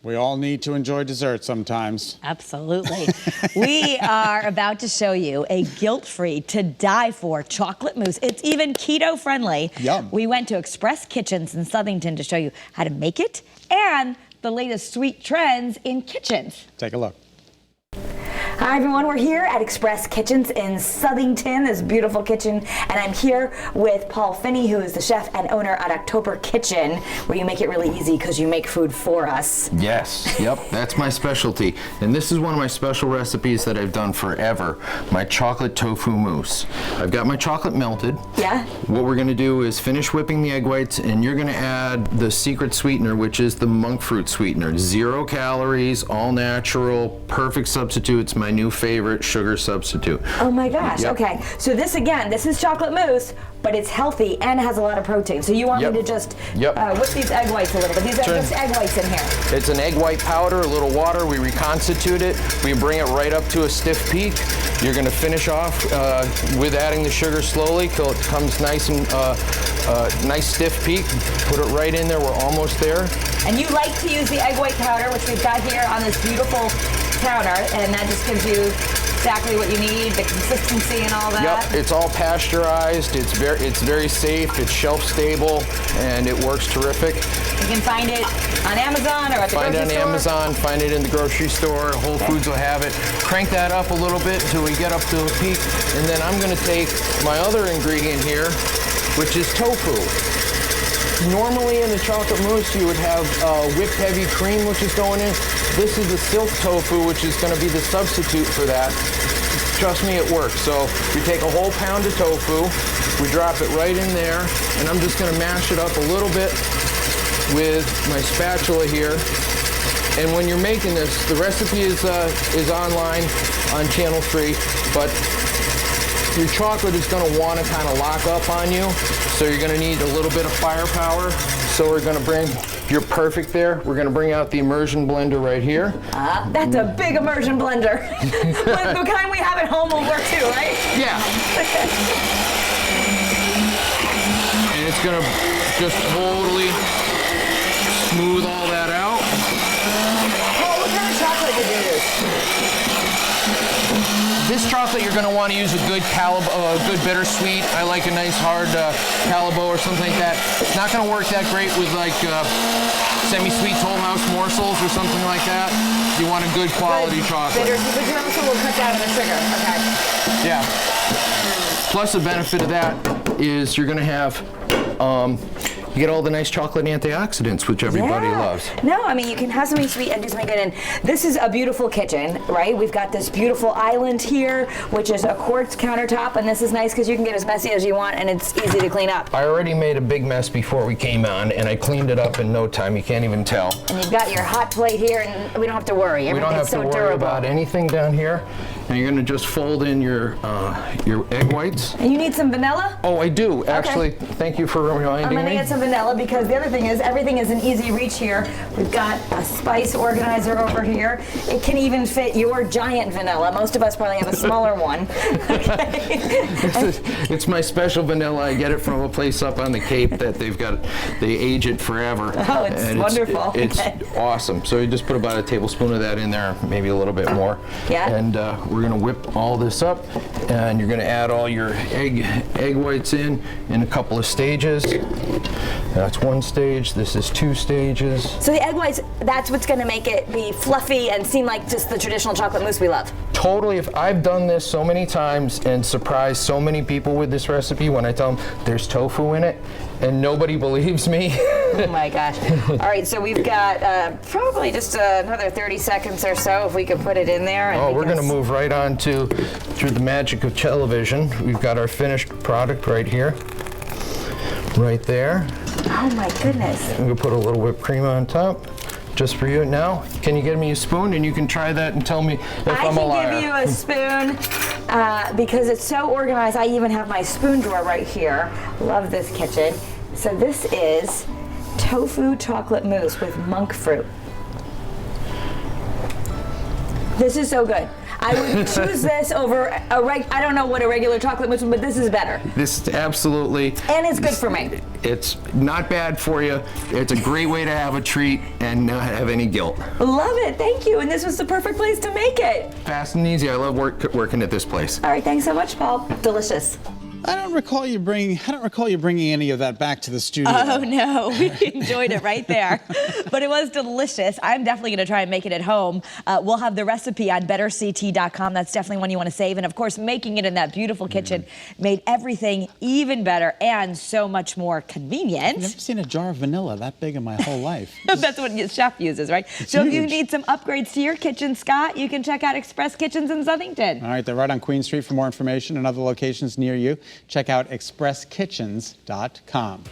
We all need to enjoy dessert sometimes. Absolutely. We are about to show you a guilt-free, to die for chocolate mousse. It's even keto friendly. Yum. We went to Express Kitchens in Southington to show you how to make it and the latest sweet trends in kitchens. Take a look. Hi everyone, we're here at Express Kitchens in Southington, this beautiful kitchen, and I'm here with Paul Finney, who is the chef and owner at October Kitchen, where you make it really easy because you make food for us. Yes, yep, that's my specialty. And this is one of my special recipes that I've done forever, my chocolate tofu mousse. I've got my chocolate melted. Yeah? What we're gonna do is finish whipping the egg whites, and you're gonna add the secret sweetener, which is the monk fruit sweetener. 0 calories, all natural, perfect substitute. It's my new favorite sugar substitute. Oh my gosh, Yep. okay. So this again, this is chocolate mousse, but it's healthy and has a lot of protein. So you want Yep. me to just Yep. whip these egg whites a little bit. These are just egg whites in here. It's an egg white powder, a little water, we reconstitute it, we bring it right up to a stiff peak. You're gonna finish off with adding the sugar slowly till it comes nice and nice stiff peak. Put it right in there, we're almost there. And you like to use the egg white powder, which we've got here on this beautiful counter, and that just gives you exactly what you need, the consistency and all that. Yep, it's all pasteurized, it's very safe, it's shelf stable, and it works terrific. You can find it on Amazon or at the Find it grocery on store. Amazon, find it in the grocery store, Whole Foods will have it. Crank that up a little bit until we get up to a peak, and then I'm gonna take my other ingredient here, which is tofu. Normally in the chocolate mousse you would have whipped heavy cream, which is going in. This is the silk tofu, which is going to be the substitute for that. Trust me, it works. So we take a whole pound of tofu, we drop it right in there, and I'm just going to mash it up a little bit with my spatula here. And when you're making this, the recipe is online on Channel 3, but your chocolate is going to want to kind of lock up on you, so you're going to need a little bit of firepower. So we're going to bring, you're perfect there, we're going to bring out the immersion blender right here. That's a big immersion blender. But the kind we have at home will work too, right? Yeah. And it's going to just totally smooth all that out. Well, what kind of chocolate did you use? This chocolate, you're going to want to use a good good bittersweet. I like a nice hard Calabo or something like that. It's not going to work that great with like semi-sweet Toll House morsels or something like that. You want a good quality chocolate. Bitters, but you also will cut down on the sugar. Okay. Yeah. Plus the benefit of that is you're going to have you get all the nice chocolate antioxidants, which everybody loves. No, I mean, you can have something sweet and do something good. And this is a beautiful kitchen, right? We've got this beautiful island here, which is a quartz countertop. And this is nice because you can get as messy as you want and it's easy to clean up. I already made a big mess before we came on, and I cleaned it up in no time. You can't even tell. And you've got your hot plate here, and we don't have to worry. We don't have to worry about anything down here. And you're going to just fold in your egg whites. And you need some vanilla? Oh, I do. Actually, thank you for reminding me. I'm going to get some vanilla because the other thing is everything is in easy reach here. We've got a spice organizer over here. It can even fit your giant vanilla. Most of us probably have a smaller one. Okay. It's my special vanilla. I get it from a place up on the Cape that they age it forever. Oh, it's and wonderful. It's Okay. awesome. So you just put about a tablespoon of that in there, maybe a little bit more. Yeah. And we're going to whip all this up, and you're going to add all your egg whites in a couple of stages. That's one stage. This is 2 stages. So the egg whites, that's what's going to make it be fluffy and seem like just the traditional chocolate mousse we love. Totally. If I've done this so many times and surprised so many people with this recipe when I tell them there's tofu in it, and nobody believes me. Oh my gosh. All right, so we've got probably just another 30 seconds or so if we could put it in there. And We're going to move right on to, through the magic of television, we've got our finished product right here. Right there. Oh my goodness. I'm going to put a little whipped cream on top. Just for you now. Can you get me a spoon and you can try that and tell me if I'm a liar? I can give you a spoon because it's so organized. I even have my spoon drawer right here. Love this kitchen. So this is tofu chocolate mousse with monk fruit. This is so good. I would choose this over I don't know what a regular chocolate mousse, but this is better. This absolutely. And it's good for me. It's not bad for you. It's a great way to have a treat and not have any guilt. Love it, thank you. And this was the perfect place to make it. Fast and easy. I love working at this place. All right, thanks so much, Paul. Delicious. I don't recall you bringing any of that back to the studio. Oh no, we enjoyed it right there. But it was delicious. I'm definitely gonna try and make it at home. We'll have the recipe on betterct.com. That's definitely one you wanna save. And of course, making it in that beautiful kitchen made everything even better and so much more convenient. I've never seen a jar of vanilla that big in my whole life. That's what your chef uses, right? So if you need some upgrades to your kitchen, Scott, you can check out Express Kitchens in Southington. All right, they're right on Queen Street. For more information and other locations near you, check out expresskitchens.com.